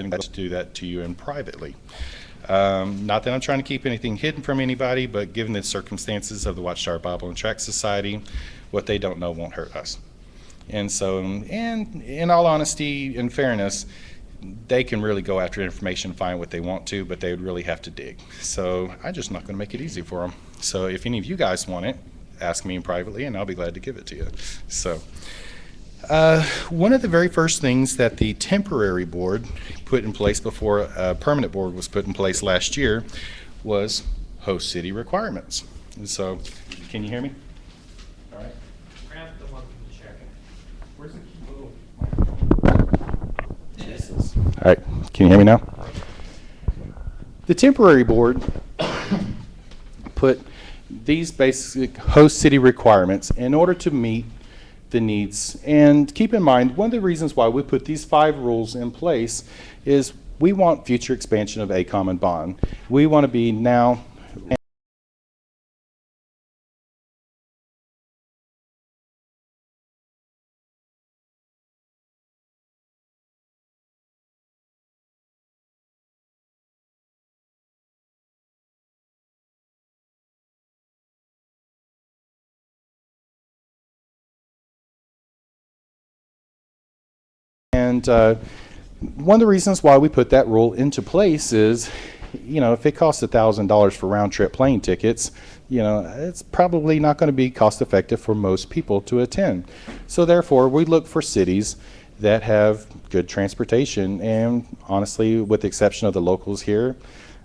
to do that to you and privately. Not that I'm trying to keep anything hidden from anybody, but given the circumstances of the Watchtower Bible and Tract Society, what they don't know won't hurt us. And so, and in all honesty and fairness, they can really go after information and find what they want to, but they would really have to dig. So I'm just not going to make it easy for them. So if any of you guys want it, ask me privately and I'll be glad to give it to you. So one of the very first things that the temporary board put in place before a permanent board was put in place last year was host city requirements. And so, can you hear me? All right. Grab the one from the check. Where's the key? Jesus. All right, can you hear me now? The temporary board put these basic host city requirements in order to meet the needs. And keep in mind, one of the reasons why we put these 5 rules in place is we want future expansion of ACOM and bond. We want to be now and one of the reasons why we put that rule into place is, you know, if it costs $1,000 for round trip plane tickets, you know, it's probably not going to be cost effective for most people to attend. So therefore, we look for cities that have good transportation, and honestly, with the exception of the locals here,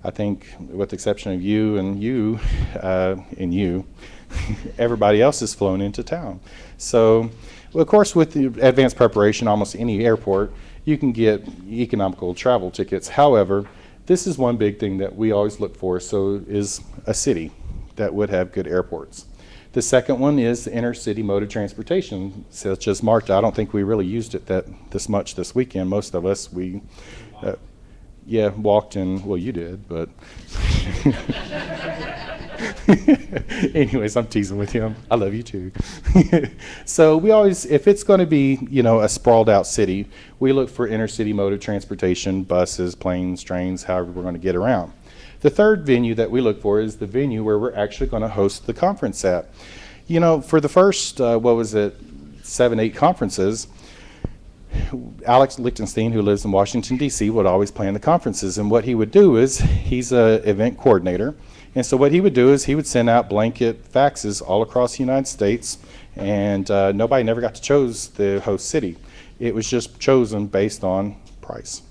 I think with the exception of you, everybody else has flown into town. So, well, of course, with the advanced preparation, almost any airport, you can get economical travel tickets. However, this is one big thing that we always look for, so is a city that would have good airports. The second one is the intercity mode of transportation, such as MARTA. I don't think we really used it this much this weekend. Most of us, yeah, walked in, well, you did, but anyways, I'm teasing with him. I love you too. So we always, if it's going to be, you know, a sprawled out city, we look for intercity mode of transportation, buses, planes, trains, however we're going to get around. The third venue that we look for is the venue where we're actually going to host the conference at. You know, for the first, 7, 8 conferences, Alex Lichtenstein, who lives in Washington, D.C., would always plan the conferences. And what he would do is, he's an event coordinator. And so what he would do is he would send out blanket faxes all across the United States, and nobody never got to choose the host city. It was just chosen based on price.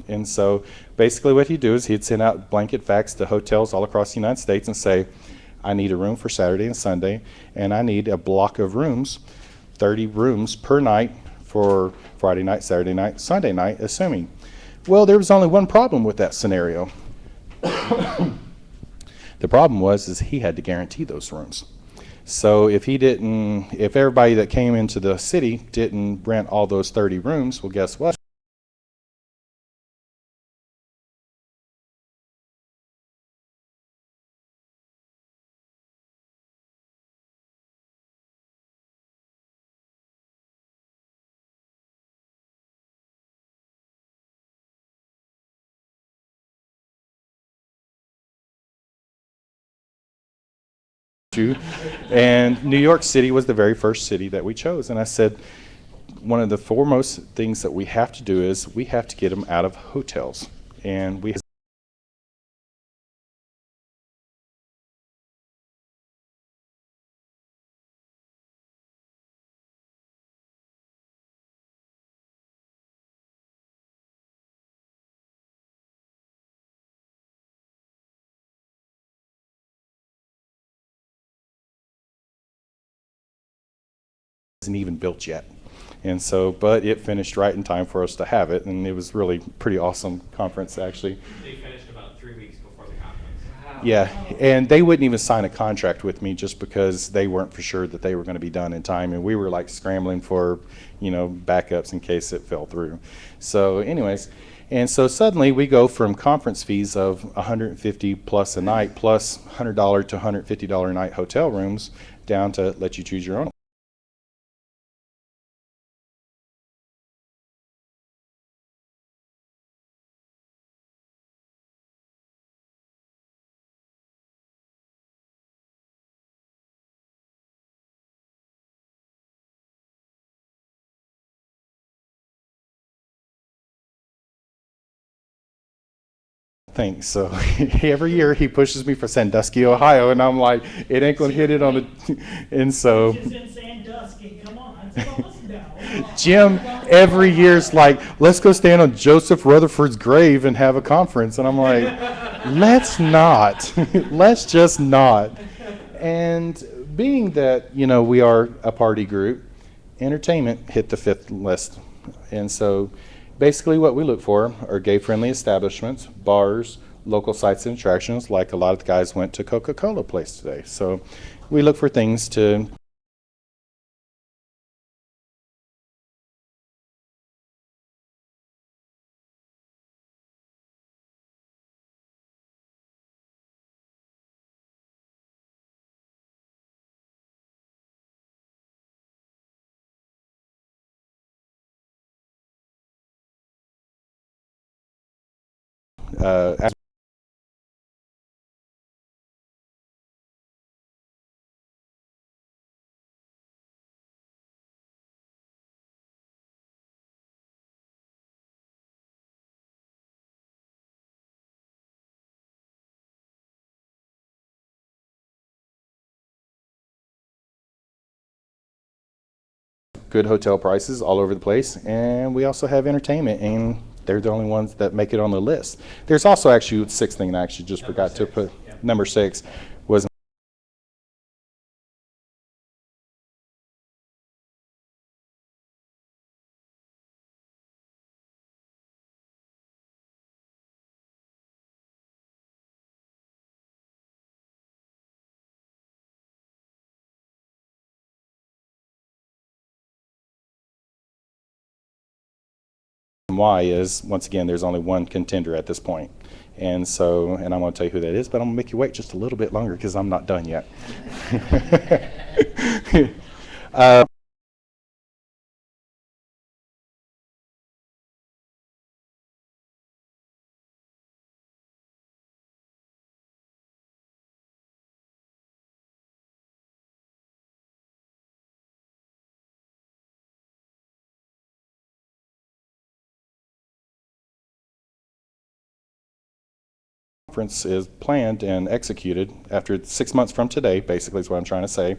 And so basically what he'd do is he'd send out blanket fax to hotels all across the United States and say, I need a room for Saturday and Sunday, and I need a block of rooms, 30 rooms per night for Friday night, Saturday night, Sunday night, assuming. Well, there was only one problem with that scenario. The problem was he had to guarantee those rooms. So if everybody that came into the city didn't rent all those 30 rooms, well, guess what? And New York City was the very first city that we chose. And I said, one of the foremost things that we have to do is we have to get them out of hotels. And we isn't even built yet. And so, but it finished right in time for us to have it, and it was really pretty awesome conference, actually. They finished about 3 weeks before the conference. Wow. Yeah, and they wouldn't even sign a contract with me just because they weren't for sure that they were going to be done in time, and we were like scrambling for, you know, backups in case it fell through. So anyways, and so suddenly we go from conference fees of $150 plus a night plus $100 to $150 a night hotel rooms down to let you choose your own. Thanks. So every year he pushes me for Sandusky, Ohio, and I'm like, it ain't gonna hit it on the, and so. Just in Sandusky, come on, tell us no. Jim every year's like, let's go stand on Joseph Rutherford's grave and have a conference. And I'm like, let's not. Let's just not. And being that, we are a party group, entertainment hit the fifth list. And so basically what we look for are gay-friendly establishments, bars, local sites and attractions, like a lot of the guys went to Coca-Cola Place today. So we look for things to good hotel prices all over the place, and we also have entertainment, and they're the only ones that make it on the list. There's also actually a sixth thing I actually just forgot to put. Number 6 was why is, once again, there's only one contender at this point. And so, and I'm going to tell you who that is, but I'm going to make you wait just a little bit longer because I'm not done yet. Conference is planned and executed after 6 months from today, basically is what I'm trying to say.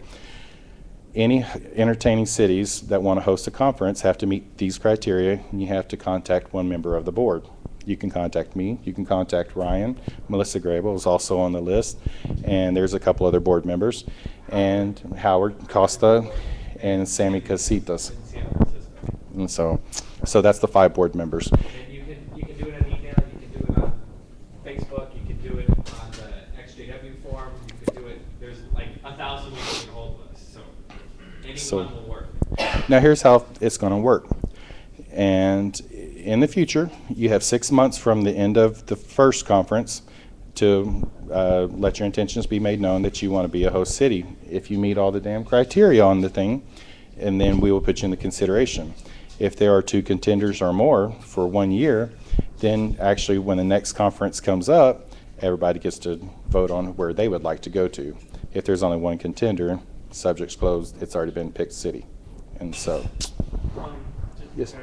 Any entertaining cities that want to host a conference have to meet these criteria, and you have to contact one member of the board. You can contact me, you can contact Ryan. Melissa Grable is also on the list, and there's a couple other board members, and Howard Costa and Sammy Casitas. And so that's the 5 board members. And you can do it in email, you can do it on Facebook, you can do it on the XJW forum, you can do it, there's like 1,000 ways to get a hold of us, so anyone will work. Now here's how it's going to work. And in the future, you have 6 months from the end of the first conference to let your intentions be made known that you want to be a host city. If you meet all the damn criteria on the thing, and then we will put you in the consideration. If there are 2 contenders or more for 1 year, then actually when the next conference comes up, everybody gets to vote on where they would like to go to. If there's only 1 contender, subject's closed, it's already been picked city. And so, yes,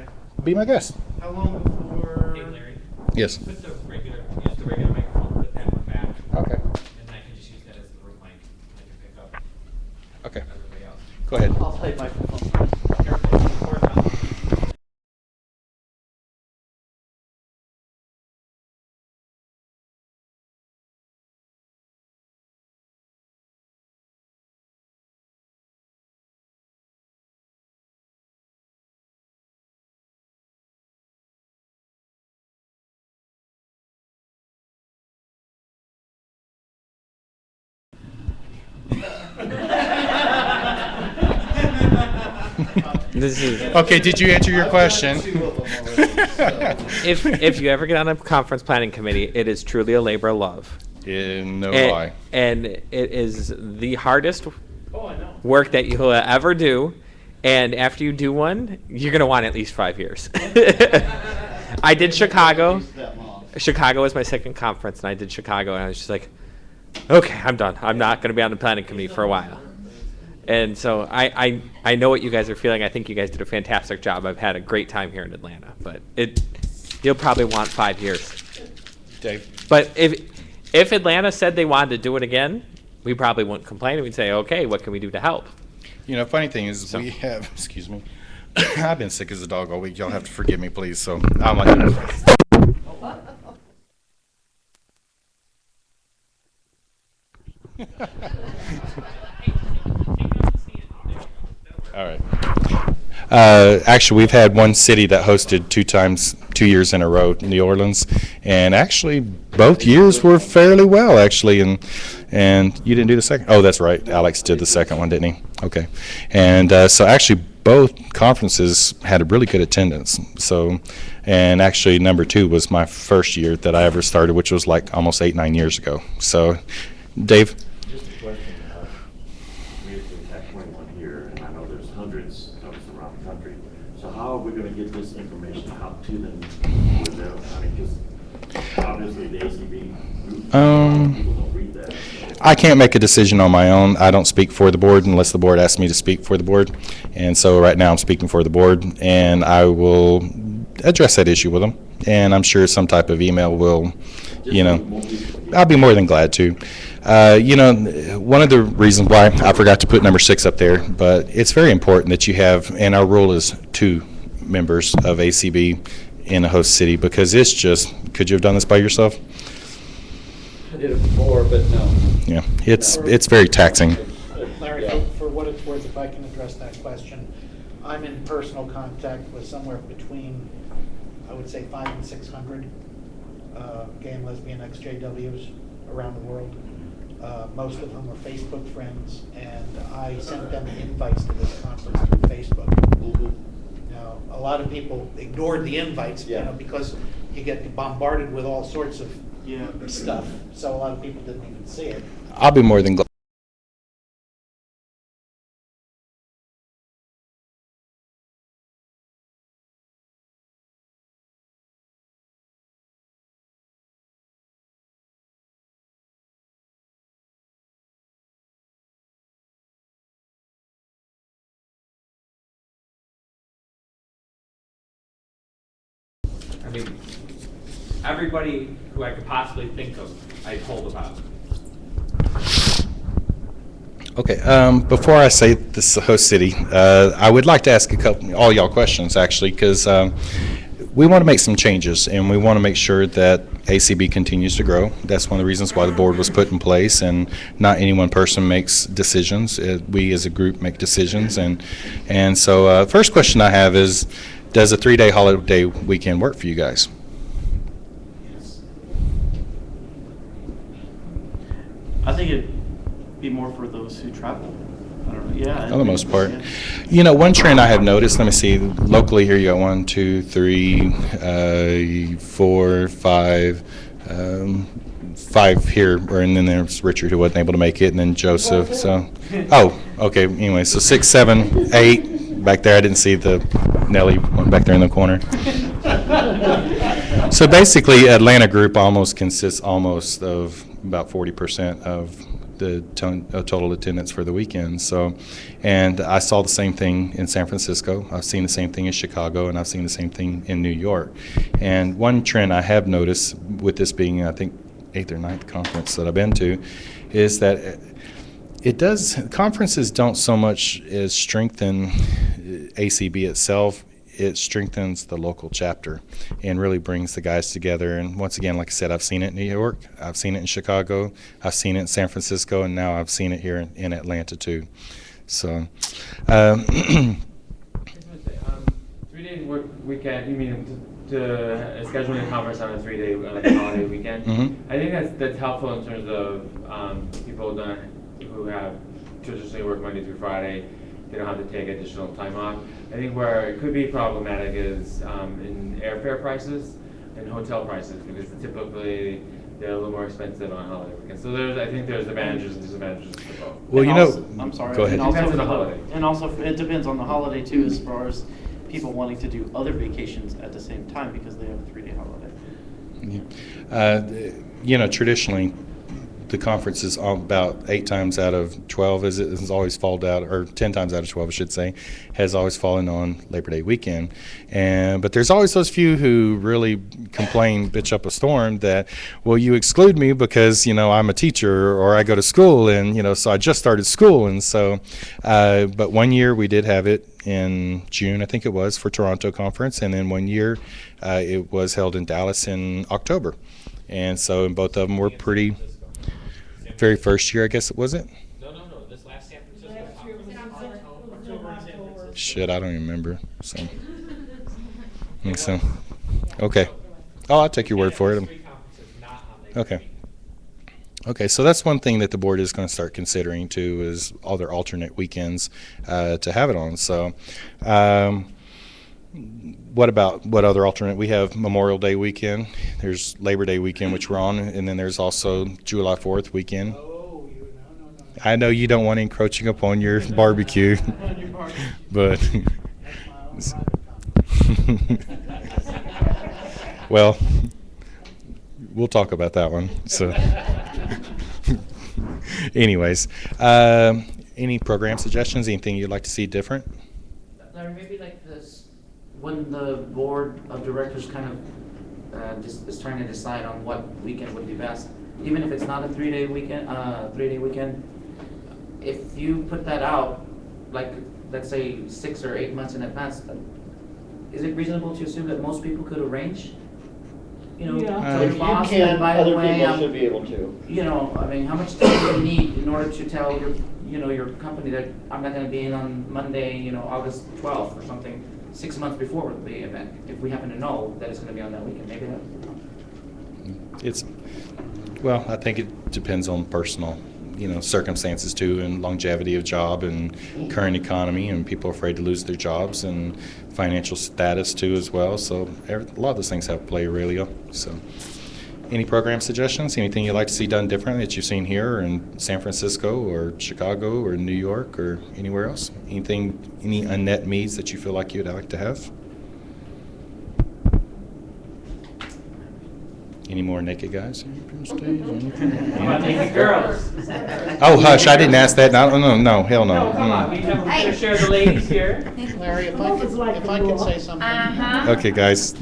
be my guest. How long before? Hey Larry. Yes. Put the regular, use the regular microphone, put that one back. Okay. And I can just use that as the room mic, and I can pick up Okay. everybody else. Go ahead. I'll play microphone. Careful, before it's on. This is Okay, did you answer your question? if you ever get on a conference planning committee, it is truly a labor of love. No and, lie. and it is the hardest Oh, I know. work that you'll ever do. And after you do one, you're gonna want at least 5 years. I did Chicago. Chicago was my second conference, and I did Chicago, and I was just like, okay, I'm done. I'm not gonna be on the planning committee for a while. And so I know what you guys are feeling. I think you guys did a fantastic job. I've had a great time here in Atlanta, but you'll probably want 5 years. Dave? But if Atlanta said they wanted to do it again, we probably wouldn't complain. We'd say, okay, what can we do to help? You know, funny thing is, So- we have, excuse me, I've been sick as a dog all week. Y'all have to forgive me, please. So I'm like, all right. Actually, we've had one city that hosted 2 years in a row, New Orleans, and actually both years were fairly well, actually. And you didn't do the second? Oh, that's right. Alex did the second one, didn't he? Okay. And so actually both conferences had a really good attendance. So, and actually number 2 was my first year that I ever started, which was like almost 8-9 years ago. So, Dave. Just a question. We have the TAC 21 here, and I know there's hundreds of us around the country. So how are we going to get this information out to them? With them? I mean, because obviously the ACB group, people don't read that. So. I can't make a decision on my own. I don't speak for the board unless the board asks me to speak for the board. And so right now I'm speaking for the board, and I will address that issue with them. And I'm sure some type of email will, you know, I'll be more than glad to. You know, one of the reasons why I forgot to put number 6 up there, but it's very important that you have, and our rule is 2 members of ACB in a host city, because it's just, could you have done this by yourself? I did it before, but no. Yeah, it's very taxing. Larry, for what it's worth, if I can address that question, I'm in personal contact with somewhere between, I would say, 500 and 600 gay and lesbian XJWs around the world. Most of them are Facebook friends, and I sent them invites to this conference through Facebook. Now, a lot of people ignored the invites, you know, because you get bombarded with all sorts of stuff. So a lot of people didn't even see it. I'll be more than glad. I mean, everybody who I could possibly think of, I told about. Okay, before I say this is a host city, I would like to ask all y'all questions, actually, because we want to make some changes, and we want to make sure that ACB continues to grow. That's one of the reasons why the board was put in place, and not any one person makes decisions. We as a group make decisions, and so first question I have is, does a 3-day holiday weekend work for you guys? I think it'd be more for those who travel. I don't know. Yeah. For the most part. You know, one trend I have noticed, let me see, locally here you got 1, 2, 3, 4, 5, 5 here, and then there's Richard who wasn't able to make it, and then Joseph, so, oh, okay, anyway, so 6, 7, 8, back there, I didn't see the Nelly one back there in the corner. So basically, Atlanta group almost consists almost of about 40% of the total attendance for the weekend. So, and I saw the same thing in San Francisco. I've seen the same thing in Chicago, and I've seen the same thing in New York. And one trend I have noticed with this being, I think, 8th or 9th conference that I've been to, is that conferences don't so much as strengthen ACB itself. It strengthens the local chapter and really brings the guys together. And once again, like I said, I've seen it in New York, I've seen it in Chicago, I've seen it in San Francisco, and now I've seen it here in Atlanta too. So, 3-day weekend, you mean to scheduling a conference on a 3-day holiday weekend? Mm-hmm. I think that's helpful in terms of people who have traditionally work Monday through Friday. They don't have to take additional time off. I think where it could be problematic is in airfare prices and hotel prices, because typically they're a little more expensive on holiday weekends. So I think there's advantages and disadvantages to both. well, And you know, also- I'm sorry. go ahead. And also Depends on for the holiday. And also, it depends on the holiday too, as far as people wanting to do other vacations at the same time because they have a 3-day holiday. You know, traditionally, the conference is about 8 times out of 12 has always fallen out, or 10 times out of 12, I should say, has always fallen on Labor Day weekend. But there's always those few who really complain, bitch up a storm, that, well, you exclude me because, I'm a teacher or I go to school, and, so I just started school. And so, but one year we did have it in June, I think it was, for Toronto conference. And then one year it was held in Dallas in October. And so, and both of them were pretty, very first year, I guess it was it? No, this last San Francisco conference. October in San Francisco. Shit, I don't even remember. So, I think so. Okay. Oh, I'll take your word for it. Three conferences not on Labor Okay. Day. Okay, so that's one thing that the board is going to start considering too, is all their alternate weekends to have it on. So, what other alternate? We have Memorial Day weekend. There's Labor Day weekend, which we're on, and then there's also July 4th weekend. Oh, no. I know you don't want encroaching upon your barbecue, but That's my own private comment. well, we'll talk about that one. So, anyways, any program suggestions? Anything you'd like to see different? Larry, maybe like this, when the board of directors kind of is trying to decide on what weekend would be best, even if it's not a 3-day weekend, if you put that out, like, let's say 6 or 8 months in advance, is it reasonable to assume that most people could arrange? Tell your If you boss, can, and by the other way, people should be able to. I mean, how much time do you need in order to tell your company that I'm not gonna be in on Monday, August 12th or something, 6 months before the event, if we happen to know that it's gonna be on that weekend, maybe that. I think it depends on personal, circumstances too, and longevity of job and current economy, and people are afraid to lose their jobs, and financial status too as well. So a lot of those things have to play really. So, any program suggestions? Anything you'd like to see done differently that you've seen here or in San Francisco or Chicago or New York or anywhere else? Any unmet needs that you feel like you'd like to have? Any more naked guys? Naked girls. Oh, hush, I didn't ask that. No, hell no. No, come on, we have Hey. to share the ladies here. Larry, if I could say something. Okay, guys.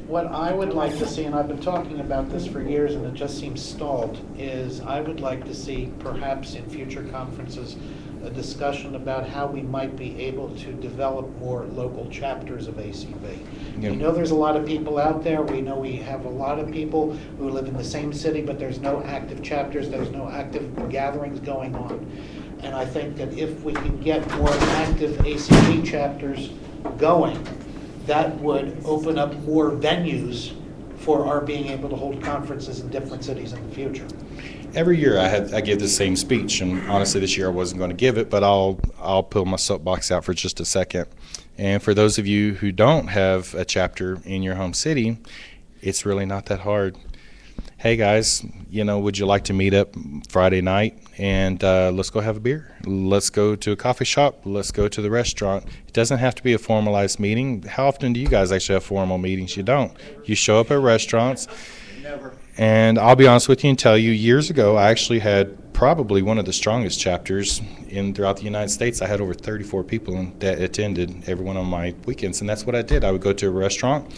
What I would like to see, and I've been talking about this for years and it just seems stalled, is I would like to see perhaps in future conferences a discussion about how we might be able to develop more local chapters of ACB. Yeah. We know there's a lot of people out there. We know we have a lot of people who live in the same city, but there's no active chapters, there's no active gatherings going on. And I think that if we can get more active ACB chapters going, that would open up more venues for our being able to hold conferences in different cities in the future. Every year I give the same speech, and honestly this year I wasn't going to give it, but I'll pull my soapbox out for just a second. And for those of you who don't have a chapter in your home city, it's really not that hard. Hey guys, would you like to meet up Friday night and let's go have a beer? Let's go to a coffee shop. Let's go to the restaurant. It doesn't have to be a formalized meeting. How often do you guys actually have formal meetings? You don't. You show up at restaurants. Never. And I'll be honest with you and tell you, years ago, I actually had probably one of the strongest chapters throughout the United States. I had over 34 people that attended every one of my weekends, and that's what I did. I would go to a restaurant.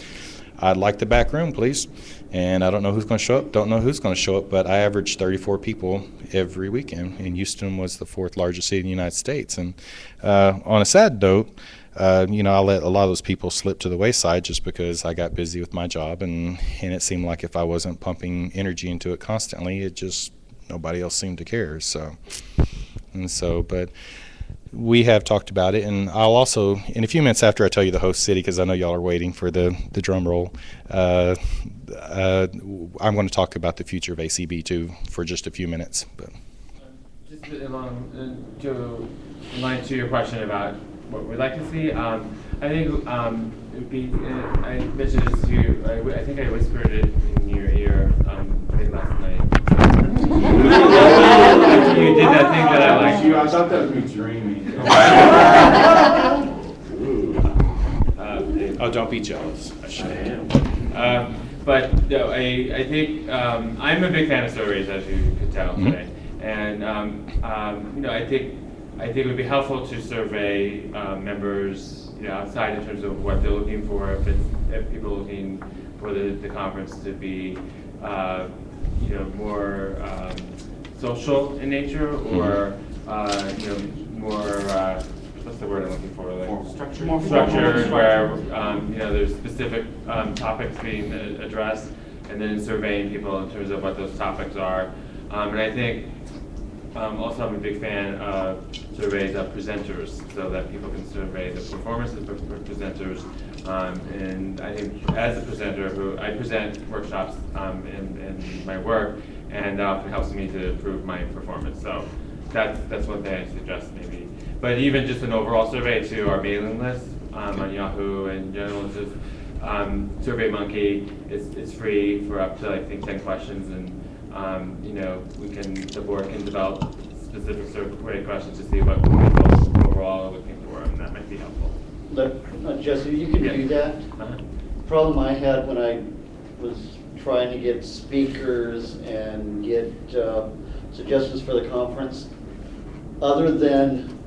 I'd like the back room, please. And I don't know who's going to show up, don't know who's going to show up, but I averaged 34 people every weekend. And Houston was the 4th largest city in the United States. And on a sad note, I let a lot of those people slip to the wayside just because I got busy with my job, and it seemed like if I wasn't pumping energy into it constantly, nobody else seemed to care. But we have talked about it, and I'll also, in a few minutes after I tell you the host city, because I know y'all are waiting for the drum roll, I'm going to talk about the future of ACB too for just a few minutes. But Just to align to your question about what we'd like to see, I think it'd be. I mentioned this to you. I think I whispered it in your ear late last night. After you did that thing that I liked. I thought that was me dreaming. oh, don't be jealous. I am. But no, I think I'm a big fan of surveys, as you could tell today, and I think it would be helpful to survey members, outside in terms of what they're looking for. If people are looking for the conference to be, more social in nature, or more. What's the word I'm looking for? Like Structure. structured, where there's specific topics being addressed, and then surveying people in terms of what those topics are. And I think also I'm a big fan of surveys of presenters, so that people can survey the performances of presenters. And I think as a presenter, I present workshops in my work, and that often helps me to improve my performance. So that's one thing I suggest maybe. But even just an overall survey to our mailing list on Yahoo and general, it's just SurveyMonkey. It's free for up to I think 10 questions, and the board can develop specific survey questions to see what people overall are looking for, and that might be helpful. Jesse, you can Yeah. do that. Uh-huh. Problem I had when I was trying to get speakers and get suggestions for the conference, other than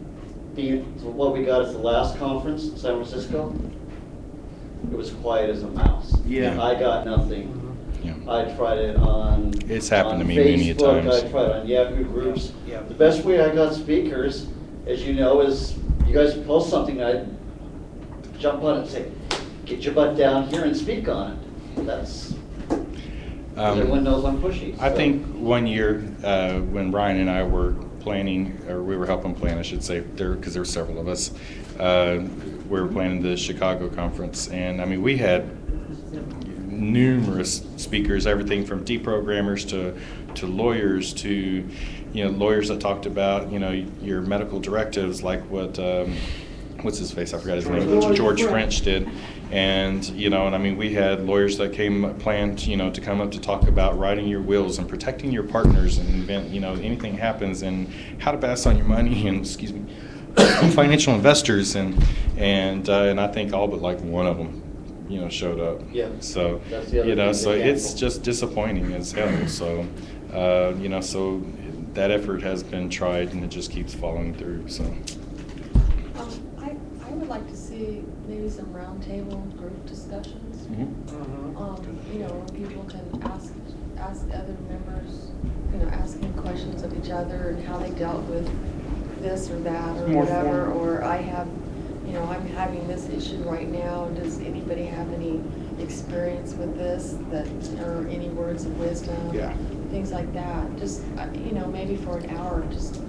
what we got at the last conference in San Francisco, it was quiet as a mouse. Yeah. I got nothing. Yeah. I tried it on It's happened on to me many a Facebook, times. I tried it on Yahoo groups. Yeah. The best way I got speakers, as you know, is you guys post something, I jump on it and say, get your butt down here and speak on it. That's, everyone knows I'm pushy. I so. think one year, when Brian and I were planning, or we were helping plan, I should say, because there were several of us, we were planning the Chicago conference, and I mean, we had numerous speakers, everything from deprogrammers to lawyers to, lawyers that talked about, your medical directives, like what, what's his face? I forgot his name. George French did. And, and I mean, we had lawyers that planned, to come up to talk about writing your wills and protecting your partners and event, anything happens, and how to pass on your money and, financial investors. And I think all but like one of them, showed up. Yeah. So, That's the other thing so they it's cancel. just disappointing as hell. So, so that effort has been tried, and it just keeps falling through, so. I would like to see maybe some roundtable group discussions. Where people can ask other members, asking questions of each other and how they dealt with this or that or More whatever. formal. Or I have, I'm having this issue right now. Does anybody have any experience with this or any words of wisdom? Yeah. Things like that. Just, maybe for an hour, just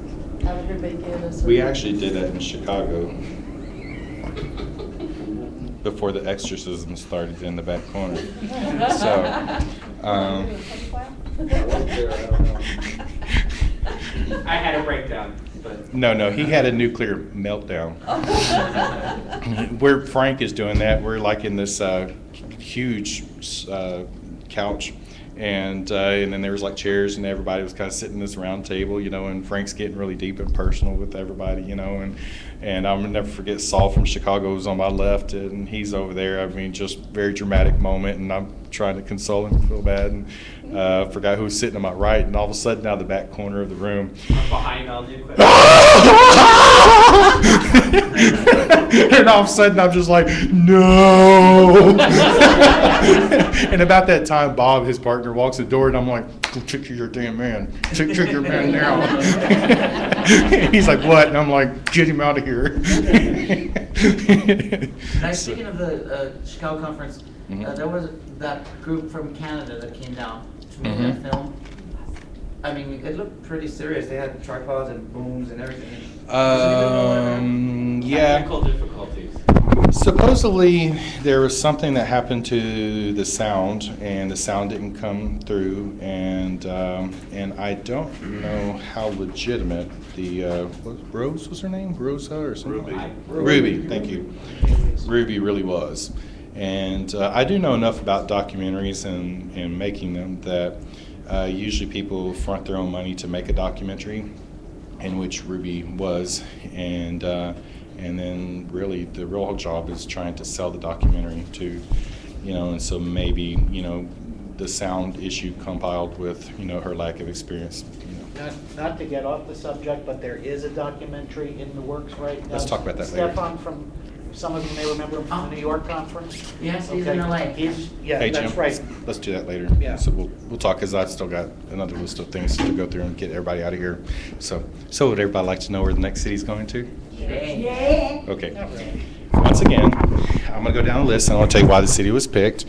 have everybody give us. We actually did that in Chicago before the exorcism started in the back corner. So, I wasn't there, I don't know. I had a breakdown, but. no, he had a nuclear meltdown. Where Frank is doing that, we're like in this huge couch, and then there was like chairs, and everybody was kind of sitting in this round table, and Frank's getting really deep and personal with everybody, and I'll never forget Saul from Chicago was on my left, and he's over there. I mean, just very dramatic moment, and I'm trying to console him, feel bad, and forgot who was sitting on my right, and all of a sudden, out of the back corner of the room, I'm behind all the equipment. and all of a sudden, I'm just like, no. And about that time, Bob, his partner, walks the door, and I'm like, check your damn man. Check your man now. He's like, what? And I'm like, get him out of here. Now, speaking of the Chicago conference, Mhm. there was that group from Canada that came down to make Mhm. that film. I mean, it looked pretty serious. They had tripods and booms and everything. Yeah. Technical difficulties. Supposedly, there was something that happened to the sound, and the sound didn't come through, and I don't know how legitimate the Rose was her name, Rosa or something. Ruby, thank you. Ruby really was, and I do know enough about documentaries and making them that usually people front their own money to make a documentary, in which Ruby was, and then really the real job is trying to sell the documentary to and so maybe, the sound issue compiled with, her lack of experience, Not to get off the subject, but there is a documentary in the works right now. Let's talk about that later. Stefan from, some of you may remember him from the New York conference. Yes, he's in Okay. LA. Yeah, Hey, that's Jim, right. let's do that later. Yeah. So we'll talk, because I've still got another list of things to go through and get everybody out of here. So would everybody like to know where the next city's going to? Yay. Okay. Not really. Once again, I'm going to go down the list, and I'll tell you why the city was picked.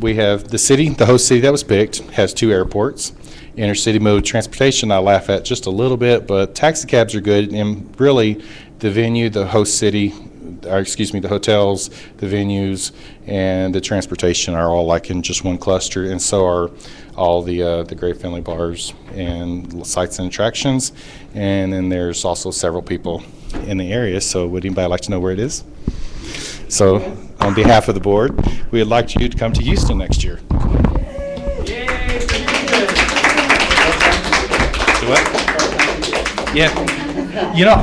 We have the host city that was picked has 2 airports. Intercity mode of transportation, I laugh at just a little bit, but taxi cabs are good, and really, the venue, the host city, the hotels, the venues, and the transportation are all like in just one cluster, and so are all the Great Finley bars and sites and attractions. And then there's also several people in the area, so would anybody like to know where it is? So, on behalf of the board, we would like you to come to Houston next year. Do what? Yeah.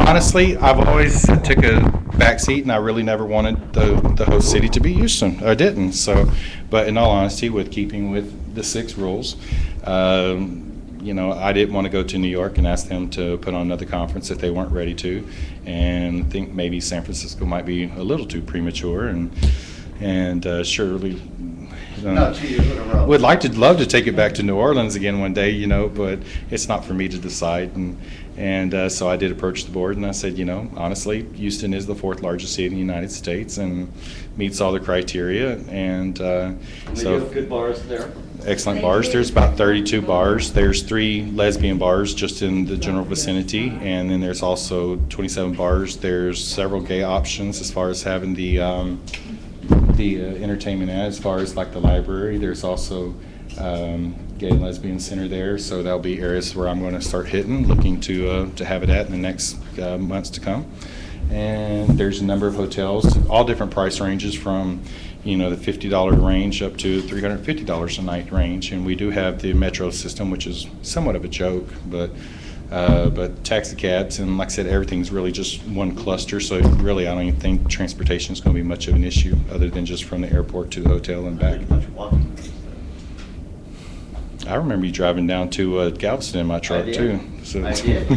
Honestly, I've always took a back seat, and I really never wanted the host city to be Houston. I didn't. So, but in all honesty, with keeping with the 6 rules, I didn't want to go to New York and ask them to put on another conference if they weren't ready to, and think maybe San Francisco might be a little too premature, and surely. Not 2 years in a row. Would love to take it back to New Orleans again one day, but it's not for me to decide. And so I did approach the board, and I said, honestly, Houston is the 4th largest city in the United States and meets all the criteria. And We do so have good bars there. excellent bars. There's about 32 bars. There's 3 lesbian bars just in the general vicinity, and then there's also 27 bars. There's several gay options as far as having the entertainment as far as like the library. There's also gay and lesbian center there, so that'll be areas where I'm going to start hitting, looking to have it at in the next months to come. And there's a number of hotels, all different price ranges from the $50 range up to $350 a night range. And we do have the metro system, which is somewhat of a joke, but taxi cabs, and like I said, everything's really just one cluster, so really I don't even think transportation is going to be much of an issue other than just from the airport to the hotel and back. Pretty much walking. I remember you driving down to Galveston in my truck did. too. So. I did.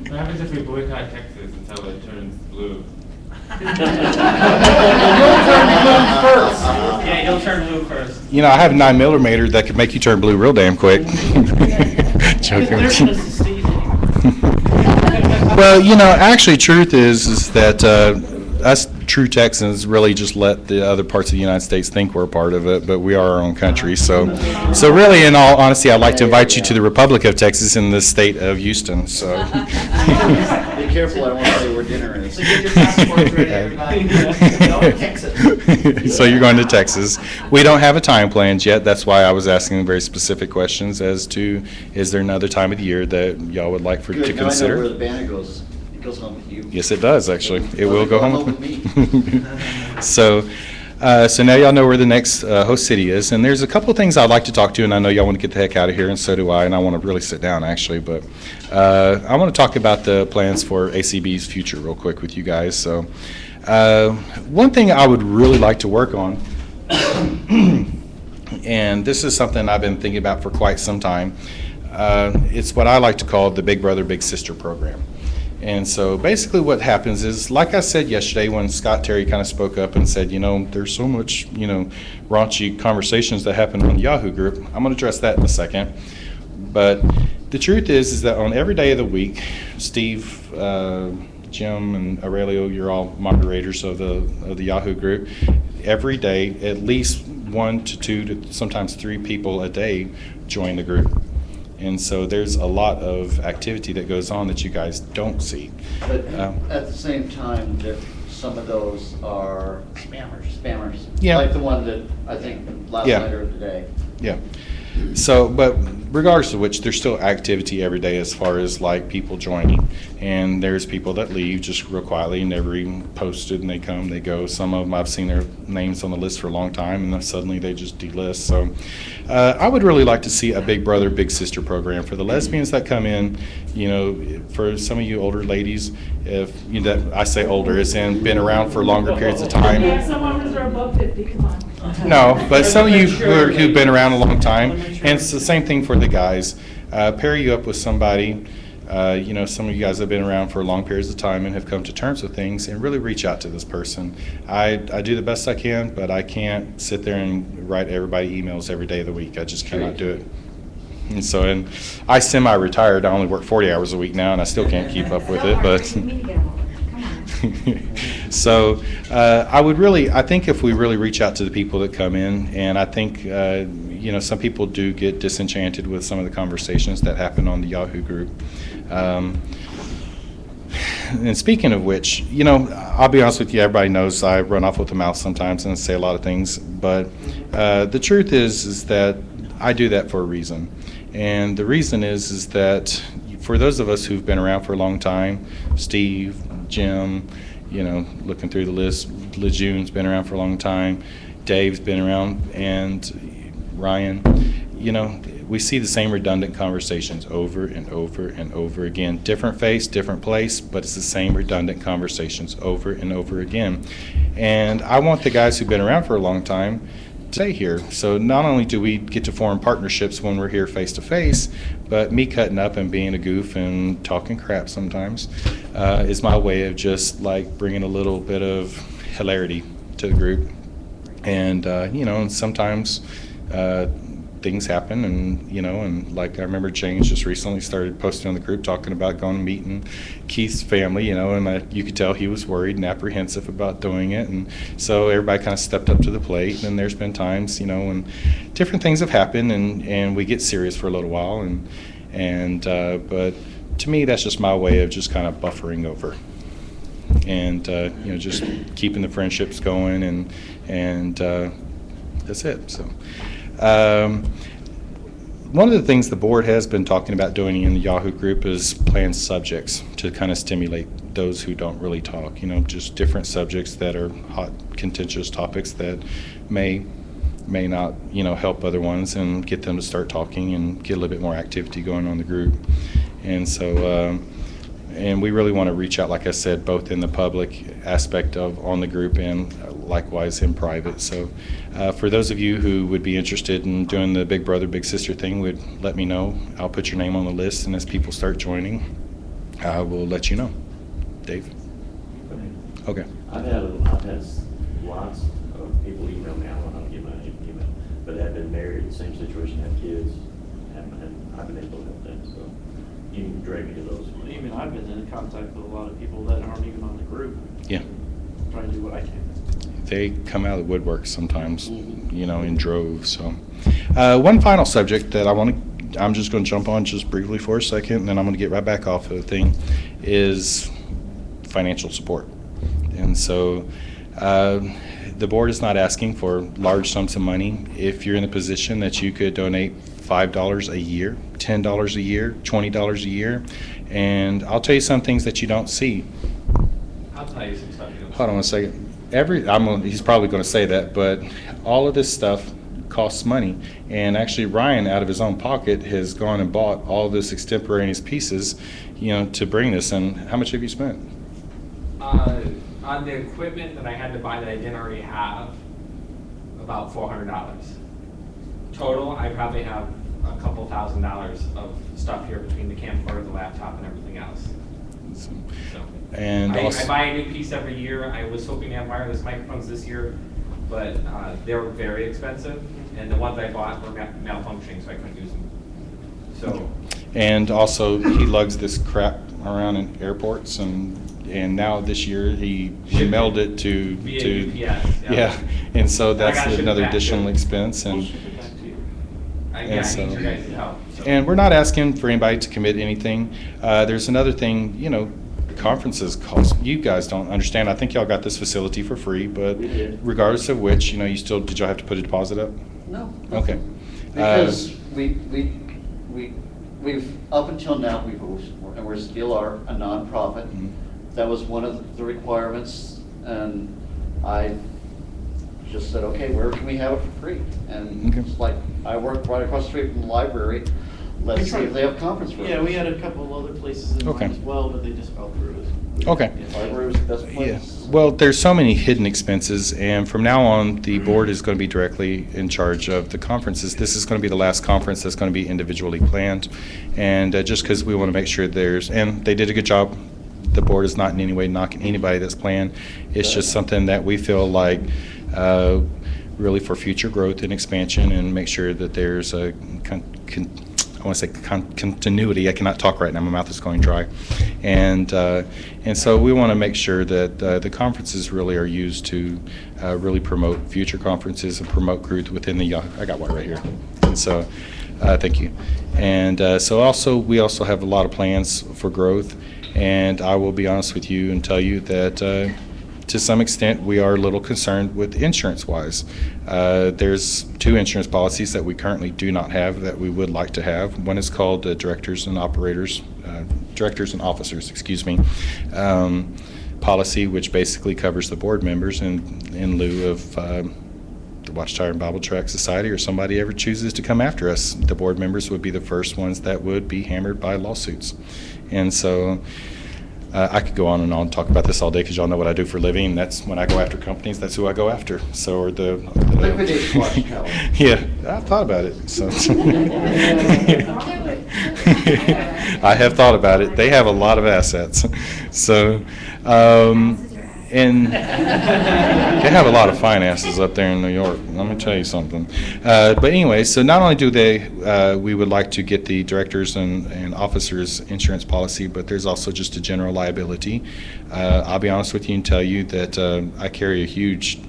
What happens if we boycott Texas until it turns blue? Yeah, you'll turn blue first. I have a 9mm that could make you turn blue real damn quick. Joking with you. Well, actually, truth is that us true Texans really just let the other parts of the United States think we're a part of it, but we are our own country. So really, in all honesty, I'd like to invite you to the Republic of Texas in the state of Houston. So. Be careful, I don't want to say where dinner is. So get your passports ready, everybody. Go to Texas. So you're going to Texas. We don't have a time planned yet. That's why I was asking very specific questions as to, is there another time of the year that y'all would like to Good, now I know where consider? the banner goes. It goes home with you. Yes, it does, actually. It will go home with me. So now y'all know where the next host city is, and there's a couple of things I'd like to talk to, and I know y'all want to get the heck out of here, and so do I, and I want to really sit down, actually, but I want to talk about the plans for ACB's future real quick with you guys. So one thing I would really like to work on, and this is something I've been thinking about for quite some time, it's what I like to call the Big Brother, Big Sister program. And so basically what happens is, like I said yesterday when Scott Terry kind of spoke up and said, there's so much, raunchy conversations that happen on the Yahoo group. I'm going to address that in a second. But the truth is that on every day of the week, Steve, Jim, and Aurelio, you're all moderators of the Yahoo group. Every day, at least 1 to 2 to sometimes 3 people a day join the group. And so there's a lot of activity that goes on that you guys don't see. But at the same time, some of those are Spammers. spammers. Yeah. Like the one that I think last Yeah. night or today. Yeah. So, but regardless of which, there's still activity every day as far as like people joining. And there's people that leave just real quietly, never even posted, and they come, they go. Some of them, I've seen their names on the list for a long time, and then suddenly they just delist. So I would really like to see a Big Brother, Big Sister program for the lesbians that come in. You know, for some of you older ladies, if you know, that I say older, as in been around for longer periods of time. Yeah, some of us are above 50, come on. No, but some of you who've been around a long time, and it's the same thing for the guys. Pair you up with somebody, you know, some of you guys have been around for long periods of time and have come to terms with things, and really reach out to this person. I do the best I can, but I can't sit there and write everybody emails every day of the week. I just cannot do it. And so, and I semi-retired. I only work 40 hours a week now, and I still can't keep up with it, but. So I think if we really reach out to the people that come in, and I think, you know, some people do get disenchanted with some of the conversations that happen on the Yahoo group. And speaking of which, you know, I'll be honest with you, everybody knows I run off with the mouth sometimes and say a lot of things, but the truth is that I do that for a reason. And the reason is that for those of us who've been around for a long time, Steve, Jim, you know, looking through the list, Lejeune's been around for a long time, Dave's been around, and Ryan, you know, we see the same redundant conversations over and over and over again. Different face, different place, but it's the same redundant conversations over and over again. And I want the guys who've been around for a long time to stay here. So not only do we get to form partnerships when we're here face to face, but me cutting up and being a goof and talking crap sometimes is my way of just like bringing a little bit of hilarity to the group. And, you know, and sometimes things happen, and, you know, and like I remember James just recently started posting on the group talking about going and meeting Keith's family, you know, and you could tell he was worried and apprehensive about doing it. And so everybody kind of stepped up to the plate. And there's been times, you know, when different things have happened, and we get serious for a little while. But to me, that's just my way of just kind of buffering over. And, you know, just keeping the friendships going, and that's it. So. One of the things the board has been talking about doing in the Yahoo group is planned subjects to kind of stimulate those who don't really talk, you know, just different subjects that are hot, contentious topics that may not, you know, help other ones and get them to start talking and get a little bit more activity going on the group. And so, and we really want to reach out, like I said, both in the public aspect of on the group and likewise in private. So for those of you who would be interested in doing the Big Brother, Big Sister thing, would let me know. I'll put your name on the list, and as people start joining, I will let you know. Dave? Okay. I've had lots of people email me. I don't know how to get my email, but have been married, same situation, have kids, and I've been able to help them. So you can direct me to those. Even I've been in contact with a lot of people that aren't even on the group. Yeah. Trying to do what I can. They come out of the woodwork sometimes, you know, in droves. So, one final subject that I'm just going to jump on just briefly for a second, and then I'm going to get right back off of the thing, is financial support. And so, the board is not asking for large sums of money. If you're in a position that you could donate $5 a year, $10 a year, $20 a year, and I'll tell you some things that you don't see. I'll tell you some stuff you don't Hold on one second. He's probably going to say that, but all of this stuff costs money. And actually, Ryan, out of his own pocket, has gone and bought all this extemporaneous pieces, you know, to bring this. And how much have you spent? On the equipment that I had to buy that I didn't already have, about $400. Total, I probably have a couple $1,000s of stuff here between the camcorder, the laptop, and everything else. So. And I also, buy a new piece every year. I was hoping to have wireless microphones this year, but they were very expensive, and the ones I bought were malfunctioning, so I couldn't use them. So. And also, he lugs this crap around in airports, and now this year he mailed it to UPS, yeah, and so And I that's gotta ship it another back, additional too. expense. And I And so- need your guys' help. So. And we're not asking for anybody to commit anything. There's another thing, you know, conferences cost. You guys don't understand. I think y'all got this facility for free, but We did. regardless of which, you know, did y'all have to put a deposit up? No. Okay. Because we've, up until now, and we still are a nonprofit. Mhm. That was one of the requirements, and I just said, okay, where can we have it for free? And Okay. it's like, I work right across the street from the library, let's see if they have conference rooms. Yeah, we had a couple of other places in Okay. mind as well, but they just fell through. Okay. Yeah. Library was the best Yeah, place. well, there's so many hidden expenses, and from now on, the board is going to be directly in charge of the conferences. This is going to be the last conference that's going to be individually planned, and just because we want to make sure and they did a good job. The board is not in any way knocking anybody that's planned. It's just something that we feel like really for future growth and expansion, and make sure that there's a continuity. I cannot talk right now. My mouth is going dry, and so we want to make sure that the conferences really are used to really promote future conferences and promote growth within the. I got one right here, and so thank you. And so we also have a lot of plans for growth, and I will be honest with you and tell you that. To some extent, we are a little concerned with insurance-wise. There's 2 insurance policies that we currently do not have that we would like to have. One is called directors and officers, policy, which basically covers the board members in lieu of the Watchtower and Bible Tract Society or somebody ever chooses to come after us. The board members would be the first ones that would be hammered by lawsuits. And so I could go on and talk about this all day because y'all know what I do for a living. That's when I go after companies, that's who I go after. So are the Liquidate Watchtower. Yeah, I've thought about it. So I have thought about it. They have a lot of assets. So and they have a lot of finances up there in New York. Let me tell you something. But anyway, so not only do we would like to get the directors and officers insurance policy, but there's also just a general liability. I'll be honest with you and tell you that I carry a huge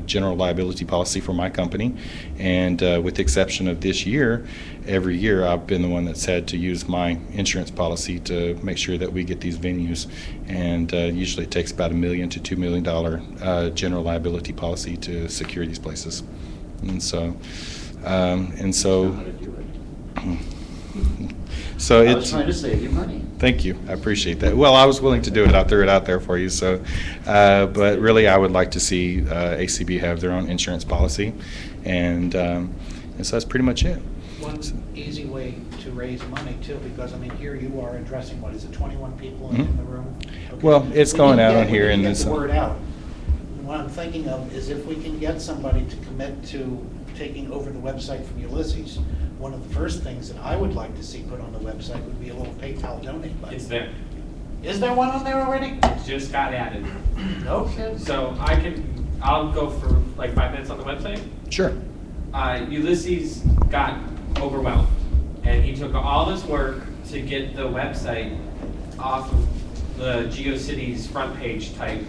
general liability policy for my company, and with the exception of this year, every year I've been the one that's had to use my insurance policy to make sure that we get these venues, and usually it takes about $1 million to $2 million general liability policy to secure these places, and so How to do it. so I was it's. trying to save you money. Thank you. I appreciate that. Well, I was willing to do it. I threw it out there for you. So, but really, I would like to see ACB have their own insurance policy, and so that's pretty much it. One easy way to raise money too, because I mean, here you are addressing, what is it, 21 people in the room? Okay. Well, it's We going need to out get- on here we and need to this. get the word out. What I'm thinking of is if we can get somebody to commit to taking over the website from Ulysses, one of the first things that I would like to see put on the website would be a little PayPal donate button. It's there. Is there one on there already? It just got added. No kidding. So I'll go for like 5 minutes on the website. Sure. Ulysses got overwhelmed, and he took all this work to get the website off of the GeoCities front page type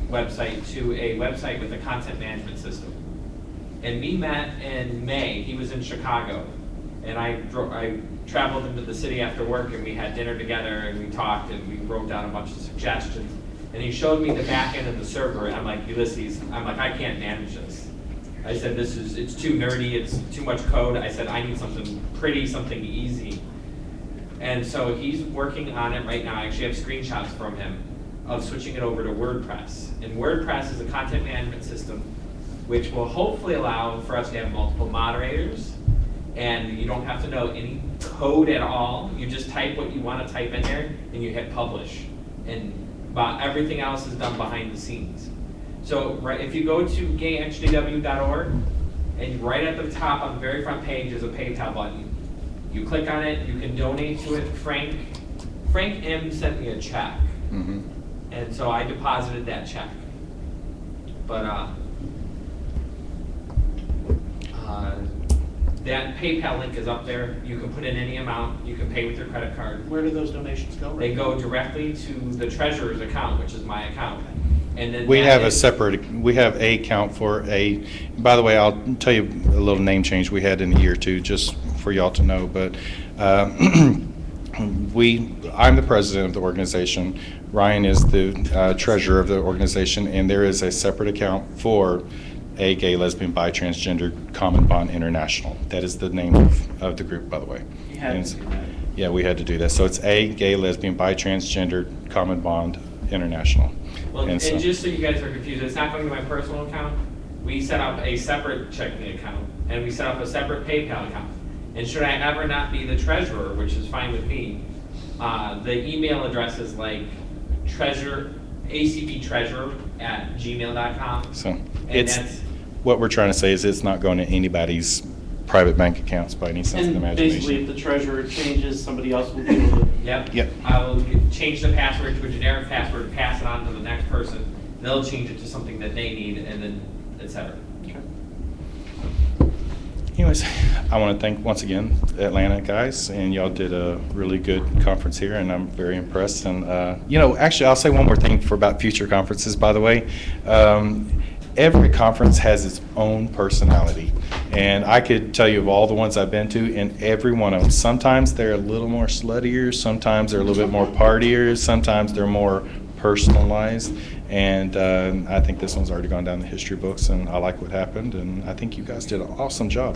website to a website with a content management system. And we met in May. He was in Chicago, and I traveled into the city after work, and we had dinner together, and we talked, and we wrote down a bunch of suggestions. And he showed me the back end of the server, and I'm like, Ulysses, I can't manage this. I said, it's too nerdy, it's too much code. I said, I need something pretty, something easy. And so he's working on it right now. I actually have screenshots from him of switching it over to WordPress. And WordPress is a content management system which will hopefully allow for us to have multiple moderators, and you don't have to know any code at all. You just type what you want to type in there, and you hit publish. And everything else is done behind the scenes. So if you go to gayxjw.org, and right at the top on the very front page is a PayPal button. You click on it, you can donate to it. Frank M sent me a check, and so I deposited that check. But that PayPal link is up there. You can put in any amount. You can pay with your credit card. Where do those donations go? They go directly to the treasurer's account, which is my account. And then We that have is- we have a account for by the way, I'll tell you a little name change we had in the year too, just for y'all to know, but I'm the president of the organization. Ryan is the treasurer of the organization, and there is a separate account for A Gay, Lesbian, Bi, Transgender Common Bond International. That is the name of the group, by the way. You had And to do that. Yeah, we had to do that. So it's A Gay, Lesbian, Bi, Transgender Common Bond International. Well, and so- just so you guys are confused, it's not going to my personal account. We set up a separate checking account, and we set up a separate PayPal account. And should I ever not be the treasurer, which is fine with me, the email address is like acbtreasurer@gmail.com. So And it's, that's, what we're trying to say is it's not going to anybody's private bank accounts by any sense of And basically, if imagination. the treasurer changes, somebody else will be able to. yep. Yep. I will change the password to a generic password, pass it on to the next person. They'll change it to something that they need, and then et cetera. Anyways, I want to thank once again Atlanta guys, and y'all did a really good conference here, and I'm very impressed. And actually, I'll say one more thing about future conferences. By the way, every conference has its own personality, and I could tell you of all the ones I've been to, and every one of them. Sometimes they're a little more sluttier, sometimes they're a little bit more partier, sometimes they're more personalized. And I think this one's already gone down the history books, and I like what happened, and I think you guys did an awesome job.